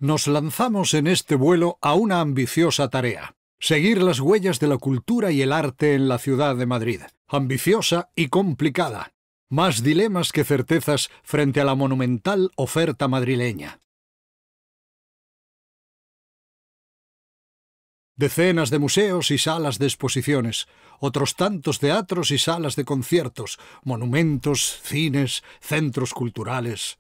Nos lanzamos en este vuelo a una ambiciosa tarea: seguir las huellas de la cultura y el arte en la ciudad de Madrid. Ambiciosa y complicada. Más dilemas que certezas frente a la monumental oferta madrileña. Decenas de museos y salas de exposiciones, otros tantos teatros y salas de conciertos, monumentos, cines, centros culturales.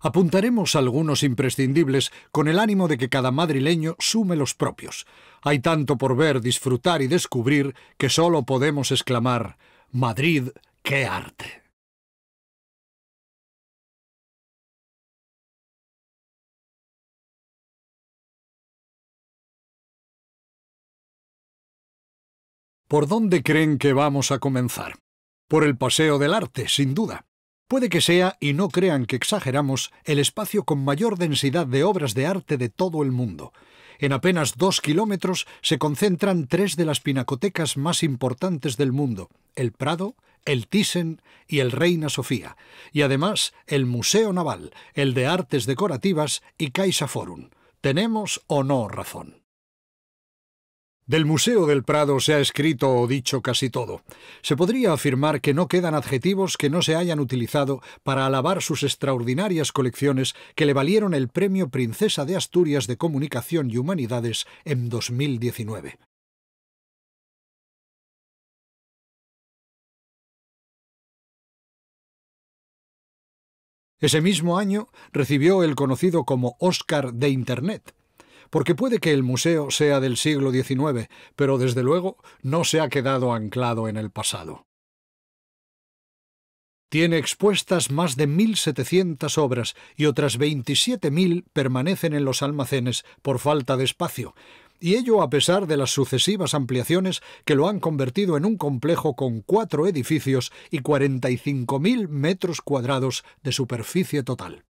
Apuntaremos algunos imprescindibles con el ánimo de que cada madrileño sume los propios. Hay tanto por ver, disfrutar y descubrir que solo podemos exclamar: ¡Madrid, qué arte! ¿Por dónde creen que vamos a comenzar? Por el Paseo del Arte, sin duda. Puede que sea, y no crean que exageramos, el espacio con mayor densidad de obras de arte de todo el mundo. En apenas 2 kilómetros se concentran 3 de las pinacotecas más importantes del mundo: el Prado, el Thyssen y el Reina Sofía, y además el Museo Naval, el de Artes Decorativas y CaixaForum. ¿Tenemos o no razón? Del Museo del Prado se ha escrito o dicho casi todo. Se podría afirmar que no quedan adjetivos que no se hayan utilizado para alabar sus extraordinarias colecciones que le valieron el Premio Princesa de Asturias de Comunicación y Humanidades en 2019. Ese mismo año recibió el conocido como Óscar de Internet, porque puede que el museo sea del siglo XIX, pero desde luego no se ha quedado anclado en el pasado. Tiene expuestas más de 1.700 obras y otras 27.000 permanecen en los almacenes por falta de espacio, y ello a pesar de las sucesivas ampliaciones que lo han convertido en un complejo con 4 edificios y 45.000 metros cuadrados de superficie total.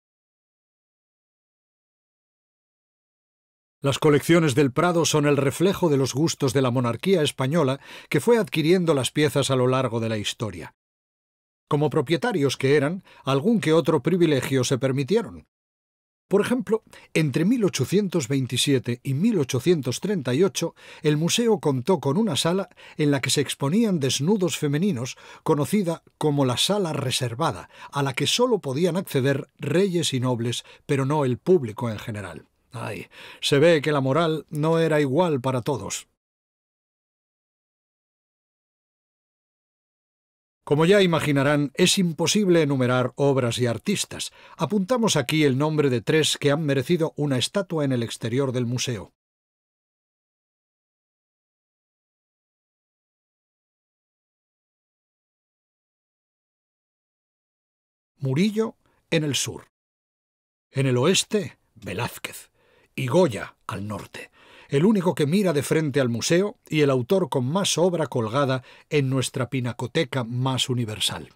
Las colecciones del Prado son el reflejo de los gustos de la monarquía española, que fue adquiriendo las piezas a lo largo de la historia. Como propietarios que eran, algún que otro privilegio se permitieron. Por ejemplo, entre 1827 y 1838, el museo contó con una sala en la que se exponían desnudos femeninos, conocida como la Sala Reservada, a la que solo podían acceder reyes y nobles, pero no el público en general. Ay, se ve que la moral no era igual para todos. Como ya imaginarán, es imposible enumerar obras y artistas. Apuntamos aquí el nombre de 3 que han merecido una estatua en el exterior del museo. Murillo, en el sur. En el oeste, Velázquez. Y Goya, al norte. El único que mira de frente al museo y el autor con más obra colgada en nuestra pinacoteca más universal.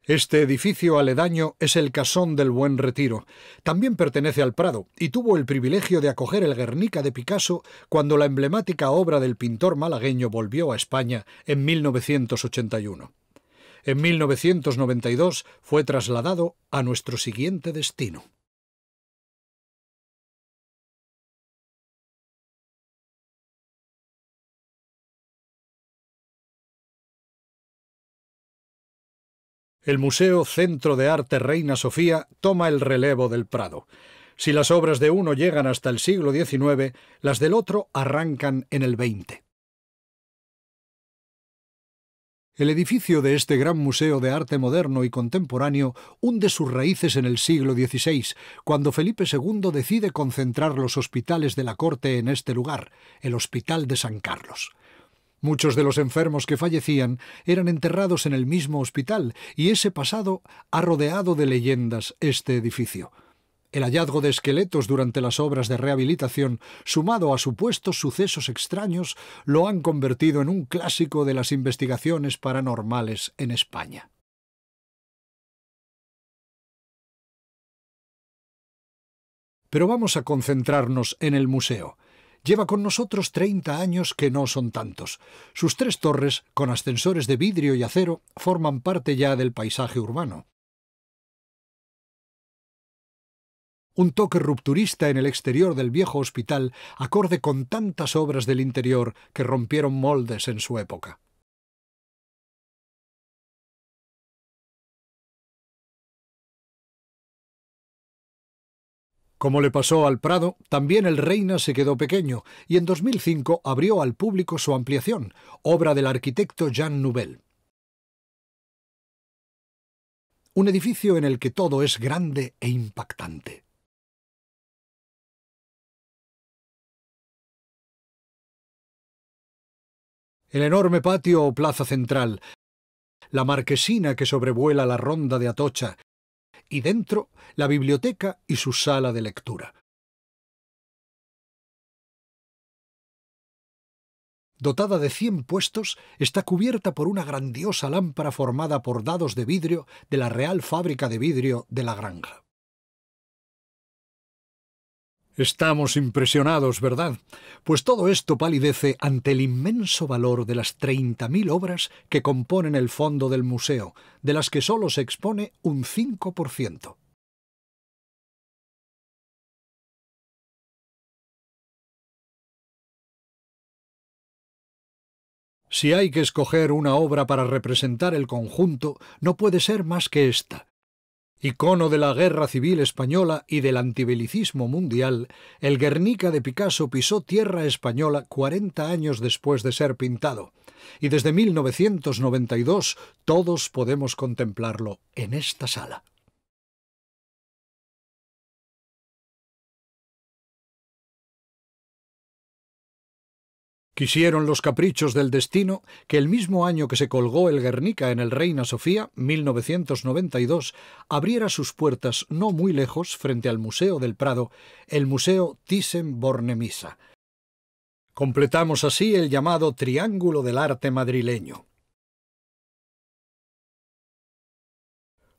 Este edificio aledaño es el Casón del Buen Retiro. También pertenece al Prado y tuvo el privilegio de acoger el Guernica de Picasso cuando la emblemática obra del pintor malagueño volvió a España en 1981. En 1992 fue trasladado a nuestro siguiente destino. El Museo Centro de Arte Reina Sofía toma el relevo del Prado. Si las obras de uno llegan hasta el siglo XIX, las del otro arrancan en el XX. El edificio de este gran museo de arte moderno y contemporáneo hunde sus raíces en el siglo XVI, cuando Felipe II decide concentrar los hospitales de la corte en este lugar, el Hospital de San Carlos. Muchos de los enfermos que fallecían eran enterrados en el mismo hospital, y ese pasado ha rodeado de leyendas este edificio. El hallazgo de esqueletos durante las obras de rehabilitación, sumado a supuestos sucesos extraños, lo han convertido en un clásico de las investigaciones paranormales en España. Pero vamos a concentrarnos en el museo. Lleva con nosotros 30 años, que no son tantos. Sus 3 torres, con ascensores de vidrio y acero, forman parte ya del paisaje urbano. Un toque rupturista en el exterior del viejo hospital, acorde con tantas obras del interior que rompieron moldes en su época. Como le pasó al Prado, también el Reina se quedó pequeño y en 2005 abrió al público su ampliación, obra del arquitecto Jean Nouvel. Un edificio en el que todo es grande e impactante. El enorme patio o plaza central, la marquesina que sobrevuela la ronda de Atocha, y dentro la biblioteca y su sala de lectura. Dotada de 100 puestos, está cubierta por una grandiosa lámpara formada por dados de vidrio de la Real Fábrica de Vidrio de La Granja. Estamos impresionados, ¿verdad? Pues todo esto palidece ante el inmenso valor de las 30.000 obras que componen el fondo del museo, de las que solo se expone un 5%. Si hay que escoger una obra para representar el conjunto, no puede ser más que esta. Icono de la Guerra Civil Española y del antibelicismo mundial, el Guernica de Picasso pisó tierra española 40 años después de ser pintado, y desde 1992 todos podemos contemplarlo en esta sala. Quisieron los caprichos del destino que el mismo año que se colgó el Guernica en el Reina Sofía, 1992, abriera sus puertas no muy lejos, frente al Museo del Prado, el Museo Thyssen-Bornemisza. Completamos así el llamado Triángulo del Arte madrileño.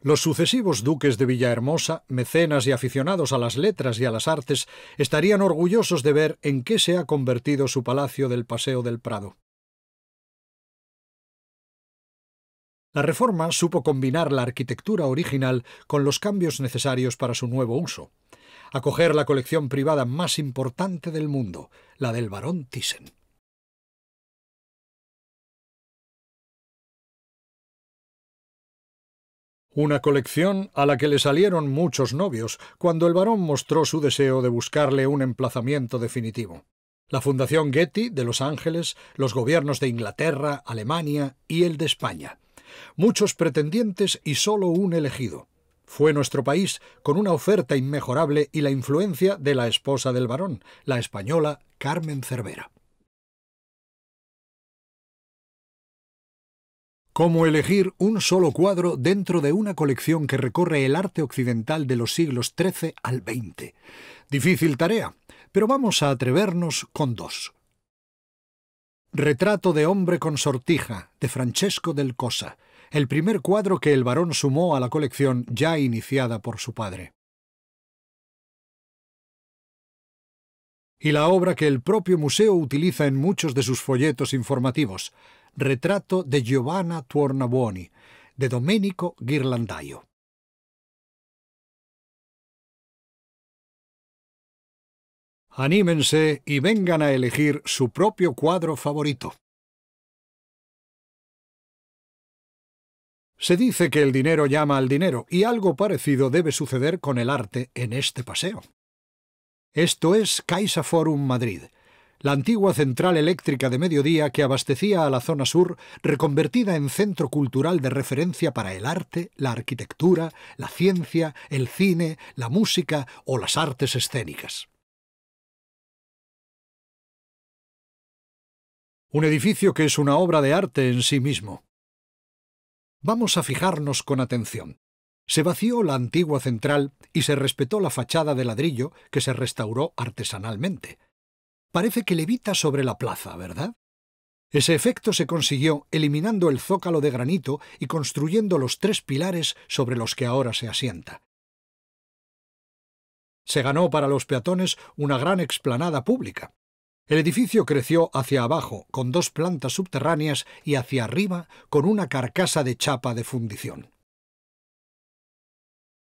Los sucesivos duques de Villahermosa, mecenas y aficionados a las letras y a las artes, estarían orgullosos de ver en qué se ha convertido su palacio del Paseo del Prado. La reforma supo combinar la arquitectura original con los cambios necesarios para su nuevo uso. Acoger la colección privada más importante del mundo, la del barón Thyssen. Una colección a la que le salieron muchos novios cuando el barón mostró su deseo de buscarle un emplazamiento definitivo. La Fundación Getty de Los Ángeles, los gobiernos de Inglaterra, Alemania y el de España. Muchos pretendientes y solo un elegido. Fue nuestro país con una oferta inmejorable y la influencia de la esposa del barón, la española Carmen Cervera. ¿Cómo elegir un solo cuadro dentro de una colección que recorre el arte occidental de los siglos XIII al XX? Difícil tarea, pero vamos a atrevernos con 2. Retrato de hombre con sortija, de Francesco del Cosa, el primer cuadro que el barón sumó a la colección ya iniciada por su padre. Y la obra que el propio museo utiliza en muchos de sus folletos informativos, Retrato de Giovanna Tornabuoni, de Domenico Ghirlandaio. Anímense y vengan a elegir su propio cuadro favorito. Se dice que el dinero llama al dinero, y algo parecido debe suceder con el arte en este paseo. Esto es Caixa Forum Madrid, la antigua central eléctrica de mediodía que abastecía a la zona sur, reconvertida en centro cultural de referencia para el arte, la arquitectura, la ciencia, el cine, la música o las artes escénicas. Un edificio que es una obra de arte en sí mismo. Vamos a fijarnos con atención. Se vació la antigua central y se respetó la fachada de ladrillo que se restauró artesanalmente. Parece que levita sobre la plaza, ¿verdad? Ese efecto se consiguió eliminando el zócalo de granito y construyendo los 3 pilares sobre los que ahora se asienta. Se ganó para los peatones una gran explanada pública. El edificio creció hacia abajo, con 2 plantas subterráneas, y hacia arriba, con una carcasa de chapa de fundición.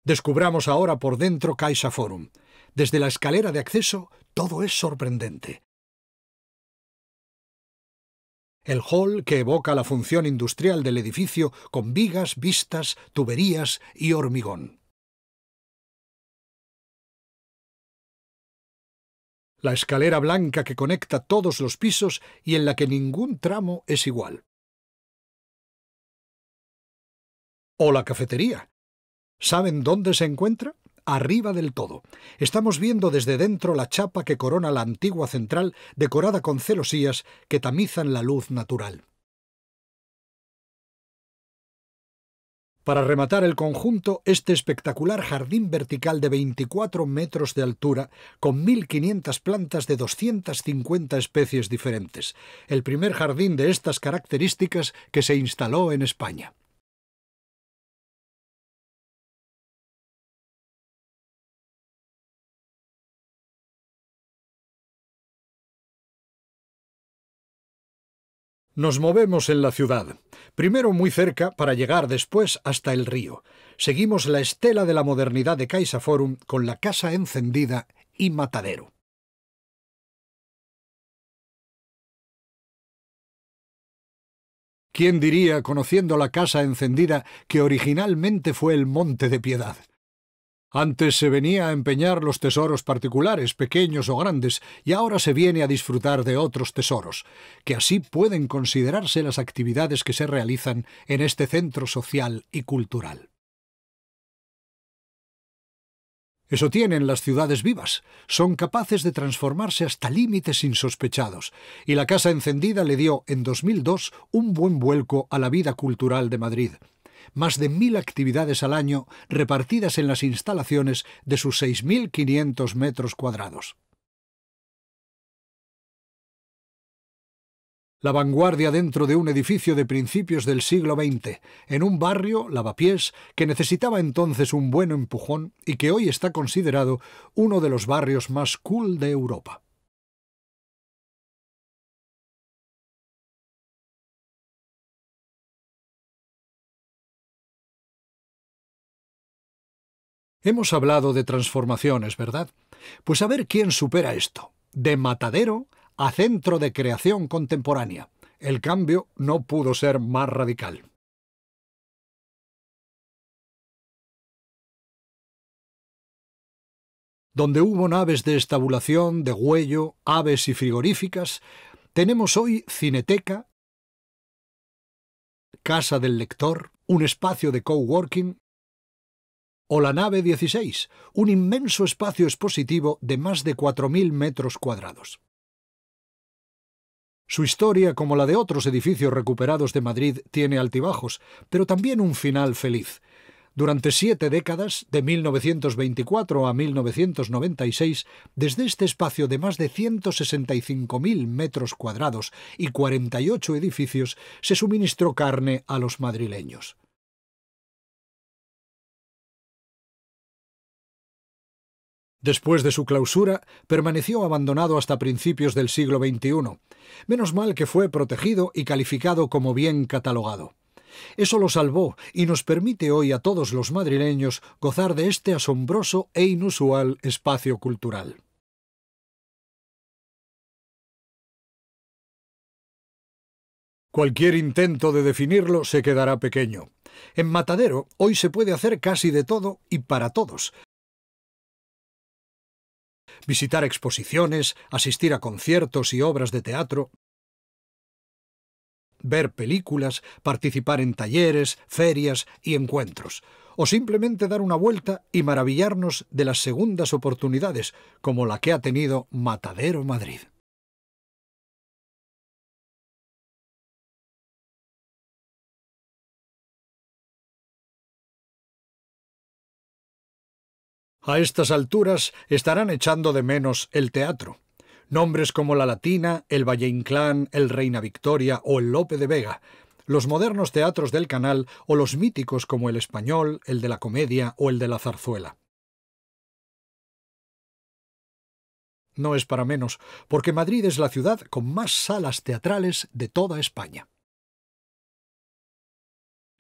Descubramos ahora por dentro Caixa Forum. Desde la escalera de acceso, todo es sorprendente. El hall que evoca la función industrial del edificio con vigas, vistas, tuberías y hormigón. La escalera blanca que conecta todos los pisos y en la que ningún tramo es igual. O la cafetería. ¿Saben dónde se encuentra? Arriba del todo. Estamos viendo desde dentro la chapa que corona la antigua central decorada con celosías que tamizan la luz natural. Para rematar el conjunto, este espectacular jardín vertical de 24 metros de altura, con 1.500 plantas de 250 especies diferentes. El primer jardín de estas características que se instaló en España. Nos movemos en la ciudad, primero muy cerca para llegar después hasta el río. Seguimos la estela de la modernidad de Caixa Forum con la Casa Encendida y Matadero. ¿Quién diría, conociendo la Casa Encendida, que originalmente fue el Monte de Piedad? Antes se venía a empeñar los tesoros particulares, pequeños o grandes, y ahora se viene a disfrutar de otros tesoros, que así pueden considerarse las actividades que se realizan en este centro social y cultural. Eso tienen las ciudades vivas, son capaces de transformarse hasta límites insospechados, y la Casa Encendida le dio en 2002 un buen vuelco a la vida cultural de Madrid. Más de 1.000 actividades al año repartidas en las instalaciones de sus 6.500 metros cuadrados. La vanguardia dentro de un edificio de principios del siglo XX, en un barrio, Lavapiés, que necesitaba entonces un buen empujón y que hoy está considerado uno de los barrios más cool de Europa. Hemos hablado de transformaciones, ¿verdad? Pues a ver quién supera esto. De matadero a centro de creación contemporánea. El cambio no pudo ser más radical. Donde hubo naves de estabulación, de huello, aves y frigoríficas, tenemos hoy cineteca, casa del lector, un espacio de coworking, o la nave 16, un inmenso espacio expositivo de más de 4.000 metros cuadrados. Su historia, como la de otros edificios recuperados de Madrid, tiene altibajos, pero también un final feliz. Durante 7 décadas, de 1924 a 1996, desde este espacio de más de 165.000 metros cuadrados y 48 edificios, se suministró carne a los madrileños. Después de su clausura, permaneció abandonado hasta principios del siglo XXI. Menos mal que fue protegido y calificado como bien catalogado. Eso lo salvó y nos permite hoy a todos los madrileños gozar de este asombroso e inusual espacio cultural. Cualquier intento de definirlo se quedará pequeño. En Matadero hoy se puede hacer casi de todo y para todos. Visitar exposiciones, asistir a conciertos y obras de teatro, ver películas, participar en talleres, ferias y encuentros, o simplemente dar una vuelta y maravillarnos de las segundas oportunidades, como la que ha tenido Matadero Madrid. A estas alturas estarán echando de menos el teatro. Nombres como la Latina, el Valle Inclán, el Reina Victoria o el Lope de Vega, los modernos teatros del Canal o los míticos como el Español, el de la Comedia o el de la Zarzuela. no es para menos, porque Madrid es la ciudad con más salas teatrales de toda España.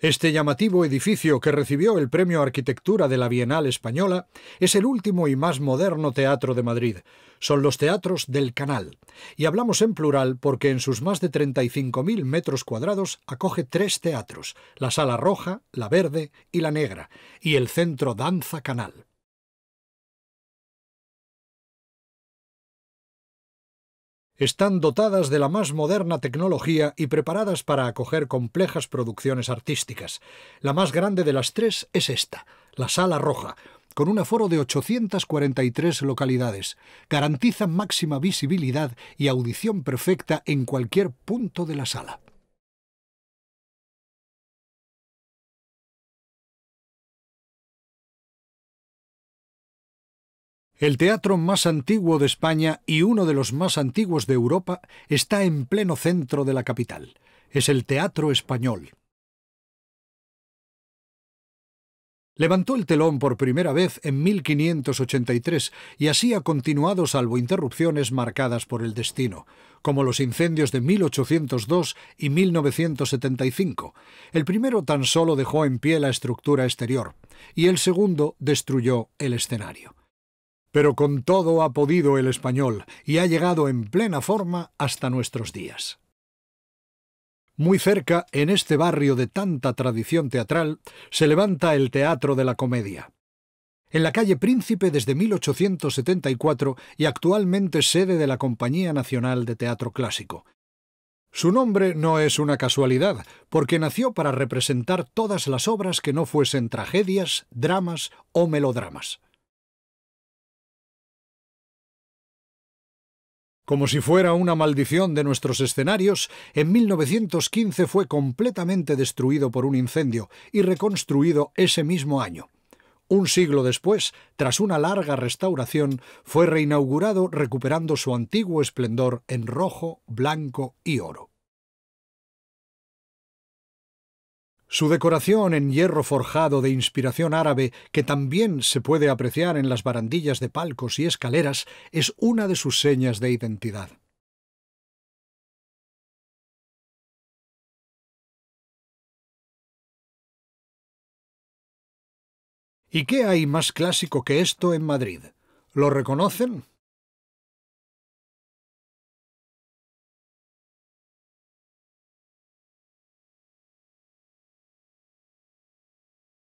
Este llamativo edificio, que recibió el Premio Arquitectura de la Bienal Española, es el último y más moderno teatro de Madrid. Son los teatros del Canal. Y hablamos en plural porque en sus más de 35.000 metros cuadrados acoge 3 teatros: la Sala Roja, la Verde y la Negra, y el Centro Danza Canal. Están dotadas de la más moderna tecnología y preparadas para acoger complejas producciones artísticas. La más grande de las 3 es esta, la Sala Roja, con un aforo de 843 localidades. Garantiza máxima visibilidad y audición perfecta en cualquier punto de la sala. El teatro más antiguo de España y uno de los más antiguos de Europa está en pleno centro de la capital. Es el Teatro Español. Levantó el telón por primera vez en 1583 y así ha continuado salvo interrupciones marcadas por el destino, como los incendios de 1802 y 1975. El primero tan solo dejó en pie la estructura exterior y el segundo destruyó el escenario. Pero con todo ha podido el Español y ha llegado en plena forma hasta nuestros días. Muy cerca, en este barrio de tanta tradición teatral, se levanta el Teatro de la Comedia. En la calle Príncipe desde 1874 y actualmente sede de la Compañía Nacional de Teatro Clásico. Su nombre no es una casualidad, porque nació para representar todas las obras que no fuesen tragedias, dramas o melodramas. Como si fuera una maldición de nuestros escenarios, en 1915 fue completamente destruido por un incendio y reconstruido ese mismo año. Un siglo después, tras una larga restauración, fue reinaugurado recuperando su antiguo esplendor en rojo, blanco y oro. Su decoración en hierro forjado de inspiración árabe, que también se puede apreciar en las barandillas de palcos y escaleras, es una de sus señas de identidad. ¿Y qué hay más clásico que esto en Madrid? ¿Lo reconocen?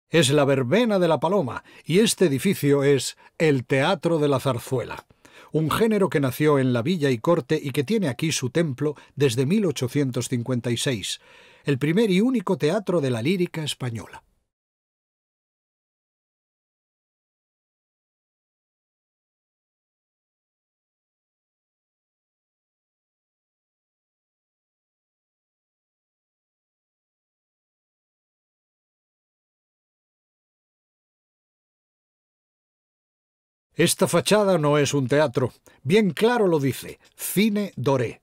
Es la verbena de la Paloma, y este edificio es el Teatro de la Zarzuela, un género que nació en la Villa y Corte y que tiene aquí su templo desde 1856, el primer y único teatro de la lírica española. Esta fachada no es un teatro, bien claro lo dice, Cine Doré.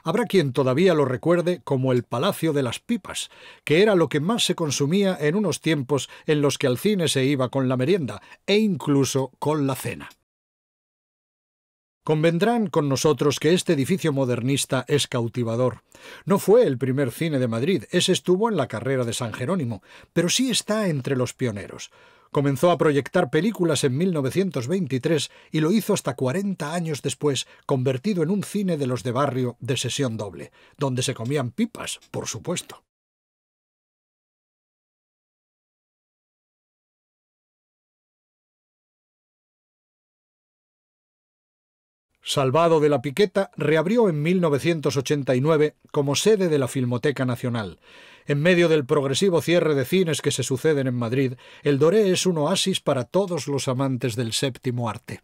Habrá quien todavía lo recuerde como el Palacio de las Pipas, que era lo que más se consumía en unos tiempos en los que al cine se iba con la merienda e incluso con la cena. Convendrán con nosotros que este edificio modernista es cautivador. No fue el primer cine de Madrid, ese estuvo en la carrera de San Jerónimo, pero sí está entre los pioneros. Comenzó a proyectar películas en 1923 y lo hizo hasta 40 años después, convertido en un cine de los de barrio de sesión doble, donde se comían pipas, por supuesto. Salvado de la Piqueta, reabrió en 1989 como sede de la Filmoteca Nacional. En medio del progresivo cierre de cines que se suceden en Madrid, el Doré es un oasis para todos los amantes del séptimo arte.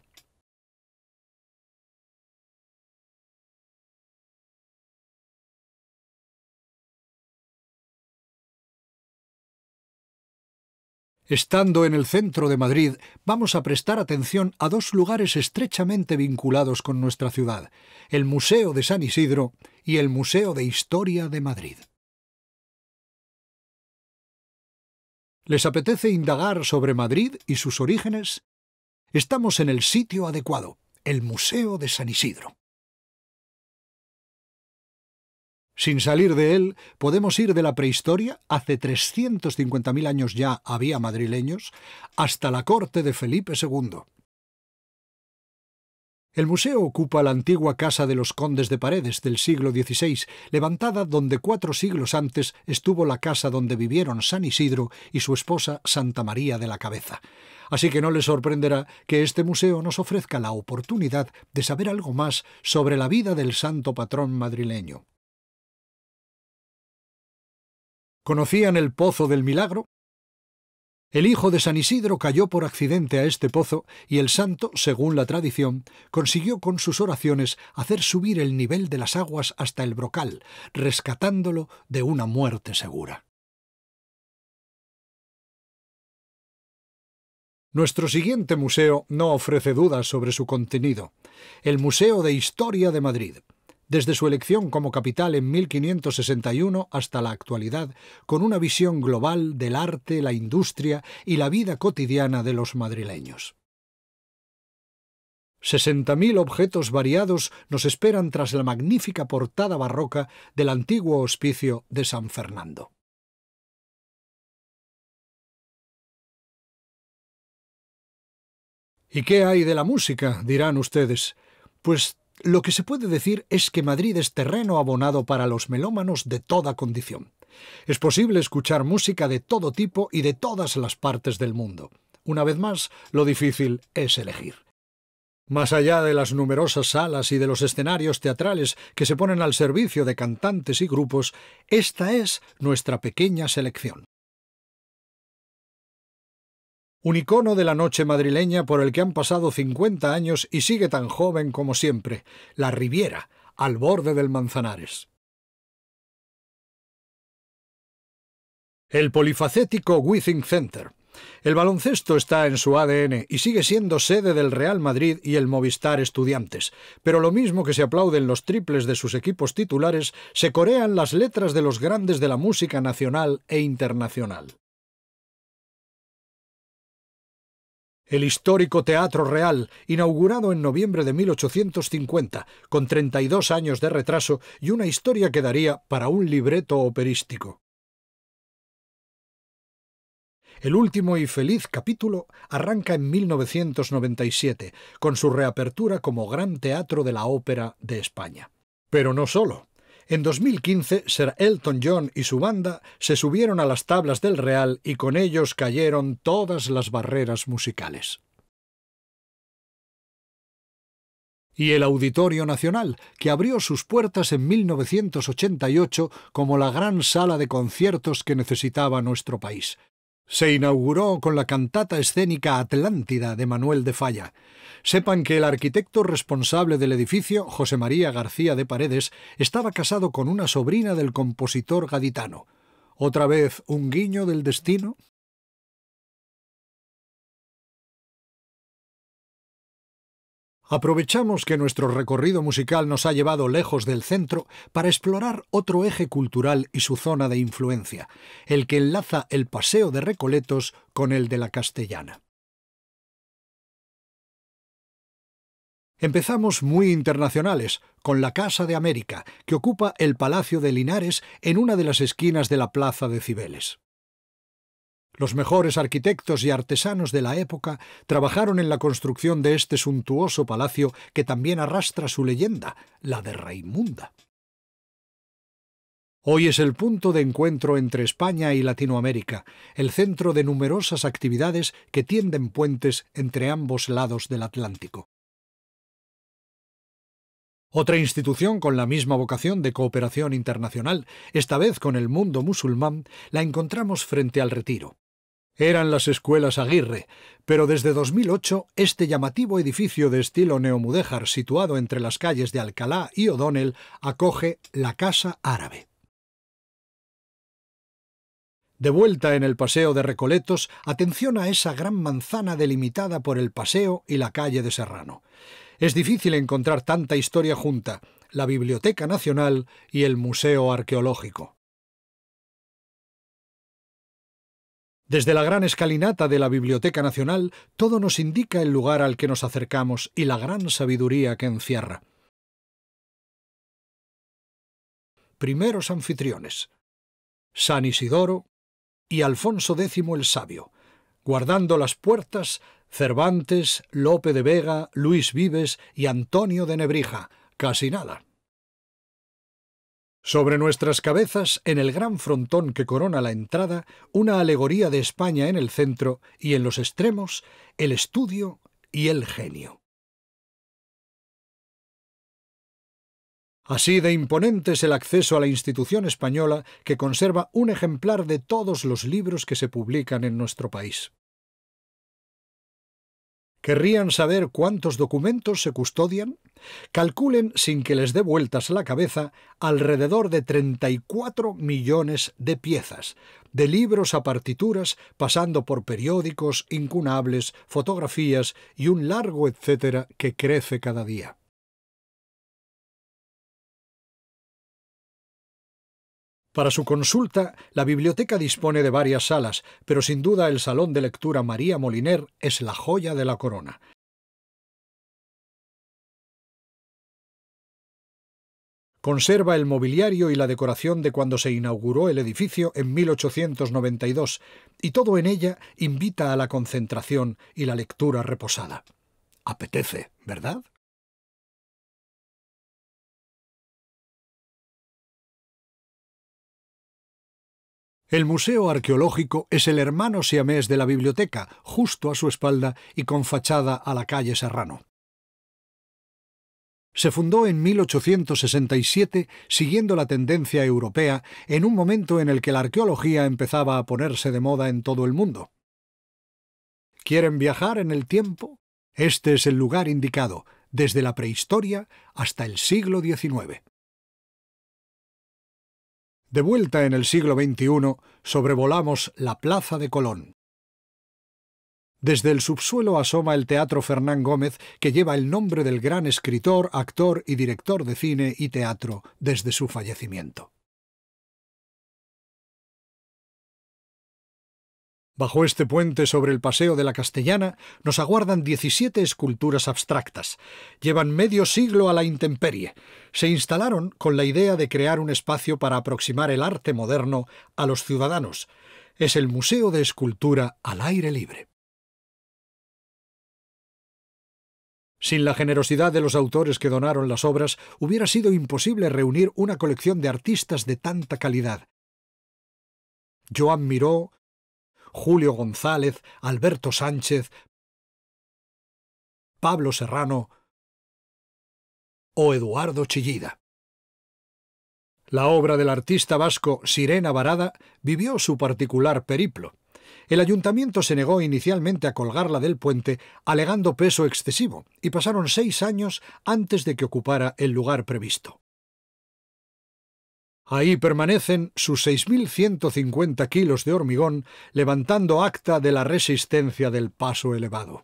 Estando en el centro de Madrid, vamos a prestar atención a 2 lugares estrechamente vinculados con nuestra ciudad: el Museo de San Isidro y el Museo de Historia de Madrid. ¿Les apetece indagar sobre Madrid y sus orígenes? Estamos en el sitio adecuado. el Museo de San Isidro. Sin salir de él, podemos ir de la prehistoria, hace 350.000 años ya había madrileños, hasta la corte de Felipe II. El museo ocupa la antigua Casa de los Condes de Paredes del siglo XVI, levantada donde 4 siglos antes estuvo la casa donde vivieron San Isidro y su esposa Santa María de la Cabeza. Así que no les sorprenderá que este museo nos ofrezca la oportunidad de saber algo más sobre la vida del santo patrón madrileño. ¿Conocían el Pozo del Milagro? El hijo de San Isidro cayó por accidente a este pozo y el santo, según la tradición, consiguió con sus oraciones hacer subir el nivel de las aguas hasta el brocal, rescatándolo de una muerte segura. Nuestro siguiente museo no ofrece dudas sobre su contenido: el Museo de Historia de Madrid. Desde su elección como capital en 1561 hasta la actualidad, con una visión global del arte, la industria y la vida cotidiana de los madrileños. 60.000 objetos variados nos esperan tras la magnífica portada barroca del antiguo hospicio de San Fernando. ¿Y qué hay de la música?, dirán ustedes. Pues lo que se puede decir es que Madrid es terreno abonado para los melómanos de toda condición. Es posible escuchar música de todo tipo y de todas las partes del mundo. Una vez más, lo difícil es elegir. Más allá de las numerosas salas y de los escenarios teatrales que se ponen al servicio de cantantes y grupos, esta es nuestra pequeña selección. Un icono de la noche madrileña por el que han pasado 50 años y sigue tan joven como siempre: la Riviera, al borde del Manzanares. El polifacético Withing Center. El baloncesto está en su ADN y sigue siendo sede del Real Madrid y el Movistar Estudiantes, pero lo mismo que se aplauden los triples de sus equipos titulares, se corean las letras de los grandes de la música nacional e internacional. El histórico Teatro Real, inaugurado en noviembre de 1850, con 32 años de retraso y una historia que daría para un libreto operístico. El último y feliz capítulo arranca en 1997, con su reapertura como Gran Teatro de la Ópera de España. Pero no solo. En 2015, Sir Elton John y su banda se subieron a las tablas del Real y con ellos cayeron todas las barreras musicales. Y el Auditorio Nacional, que abrió sus puertas en 1988 como la gran sala de conciertos que necesitaba nuestro país. Se inauguró con la cantata escénica Atlántida de Manuel de Falla. Sepan que el arquitecto responsable del edificio, José María García de Paredes, estaba casado con una sobrina del compositor gaditano. ¿Otra vez un guiño del destino? Aprovechamos que nuestro recorrido musical nos ha llevado lejos del centro para explorar otro eje cultural y su zona de influencia, el que enlaza el Paseo de Recoletos con el de la Castellana. Empezamos muy internacionales, con la Casa de América, que ocupa el Palacio de Linares en una de las esquinas de la Plaza de Cibeles. Los mejores arquitectos y artesanos de la época trabajaron en la construcción de este suntuoso palacio que también arrastra su leyenda, la de Raimunda. Hoy es el punto de encuentro entre España y Latinoamérica, el centro de numerosas actividades que tienden puentes entre ambos lados del Atlántico. Otra institución con la misma vocación de cooperación internacional, esta vez con el mundo musulmán, la encontramos frente al Retiro. Eran las escuelas Aguirre, pero desde 2008 este llamativo edificio de estilo neomudéjar situado entre las calles de Alcalá y O'Donnell acoge la Casa Árabe. De vuelta en el Paseo de Recoletos, atención a esa gran manzana delimitada por el Paseo y la calle de Serrano. Es difícil encontrar tanta historia junta, la Biblioteca Nacional y el Museo Arqueológico. Desde la gran escalinata de la Biblioteca Nacional, todo nos indica el lugar al que nos acercamos y la gran sabiduría que encierra. Primeros anfitriones: San Isidoro y Alfonso X el Sabio. Guardando las puertas, Cervantes, Lope de Vega, Luis Vives y Antonio de Nebrija. Casi nada. Sobre nuestras cabezas, en el gran frontón que corona la entrada, una alegoría de España en el centro y en los extremos, el estudio y el genio. Así de imponente es el acceso a la institución española, que conserva un ejemplar de todos los libros que se publican en nuestro país. ¿Querrían saber cuántos documentos se custodian? Calculen, sin que les dé vueltas a la cabeza, alrededor de 34 millones de piezas, de libros a partituras, pasando por periódicos, incunables, fotografías y un largo etcétera que crece cada día. Para su consulta, la biblioteca dispone de varias salas, pero sin duda el Salón de Lectura María Moliner es la joya de la corona. Conserva el mobiliario y la decoración de cuando se inauguró el edificio en 1892, y todo en ella invita a la concentración y la lectura reposada. Apetece, ¿verdad? El Museo Arqueológico es el hermano siamés de la biblioteca, justo a su espalda y con fachada a la calle Serrano. Se fundó en 1867 siguiendo la tendencia europea en un momento en el que la arqueología empezaba a ponerse de moda en todo el mundo. ¿Quieren viajar en el tiempo? Este es el lugar indicado, desde la prehistoria hasta el siglo XIX. De vuelta en el siglo XXI, sobrevolamos la Plaza de Colón. Desde el subsuelo asoma el Teatro Fernán Gómez, que lleva el nombre del gran escritor, actor y director de cine y teatro desde su fallecimiento. Bajo este puente sobre el Paseo de la Castellana nos aguardan 17 esculturas abstractas. Llevan medio siglo a la intemperie. Se instalaron con la idea de crear un espacio para aproximar el arte moderno a los ciudadanos. Es el Museo de Escultura al aire libre. Sin la generosidad de los autores que donaron las obras, hubiera sido imposible reunir una colección de artistas de tanta calidad. Joan Miró, Julio González, Alberto Sánchez, Pablo Serrano o Eduardo Chillida. La obra del artista vasco Sirena Varada vivió su particular periplo. El ayuntamiento se negó inicialmente a colgarla del puente, alegando peso excesivo, y pasaron 6 años antes de que ocupara el lugar previsto. Ahí permanecen sus 6.150 kilos de hormigón, levantando acta de la resistencia del paso elevado.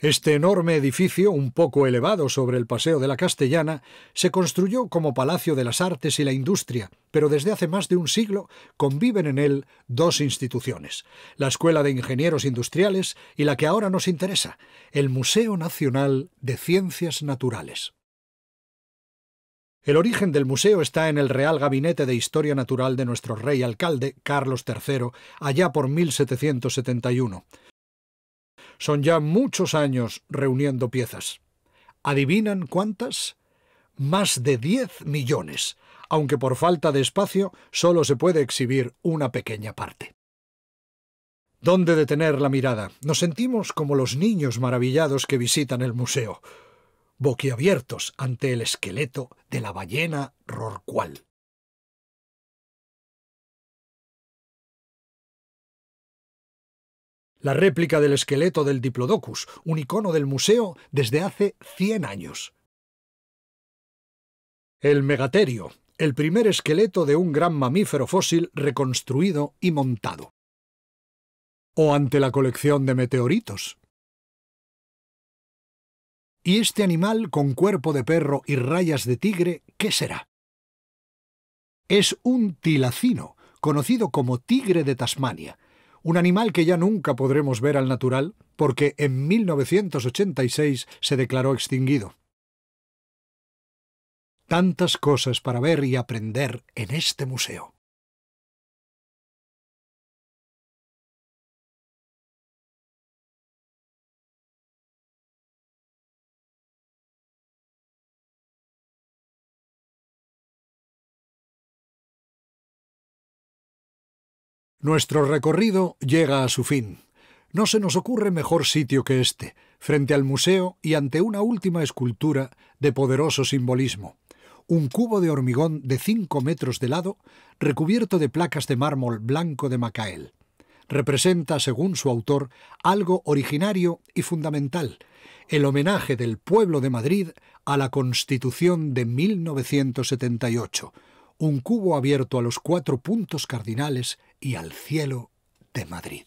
Este enorme edificio, un poco elevado sobre el Paseo de la Castellana, se construyó como Palacio de las Artes y la Industria, pero desde hace más de un siglo conviven en él dos instituciones: la Escuela de Ingenieros Industriales y la que ahora nos interesa, el Museo Nacional de Ciencias Naturales. El origen del museo está en el Real Gabinete de Historia Natural de nuestro rey alcalde, Carlos III, allá por 1771. Son ya muchos años reuniendo piezas. ¿Adivinan cuántas? Más de 10 millones, aunque por falta de espacio solo se puede exhibir una pequeña parte. ¿Dónde detener la mirada? Nos sentimos como los niños maravillados que visitan el museo, boquiabiertos ante el esqueleto de la ballena rorcual. La réplica del esqueleto del Diplodocus, un icono del museo desde hace 100 años. El megaterio, el primer esqueleto de un gran mamífero fósil reconstruido y montado. O ante la colección de meteoritos. ¿Y este animal con cuerpo de perro y rayas de tigre, qué será? Es un tilacino, conocido como tigre de Tasmania, un animal que ya nunca podremos ver al natural porque en 1986 se declaró extinguido. Tantas cosas para ver y aprender en este museo. Nuestro recorrido llega a su fin. No se nos ocurre mejor sitio que este, frente al museo y ante una última escultura de poderoso simbolismo. Un cubo de hormigón de 5 metros de lado, recubierto de placas de mármol blanco de Macael. Representa, según su autor, algo originario y fundamental, el homenaje del pueblo de Madrid a la Constitución de 1978, un cubo abierto a los 4 puntos cardinales y al cielo de Madrid.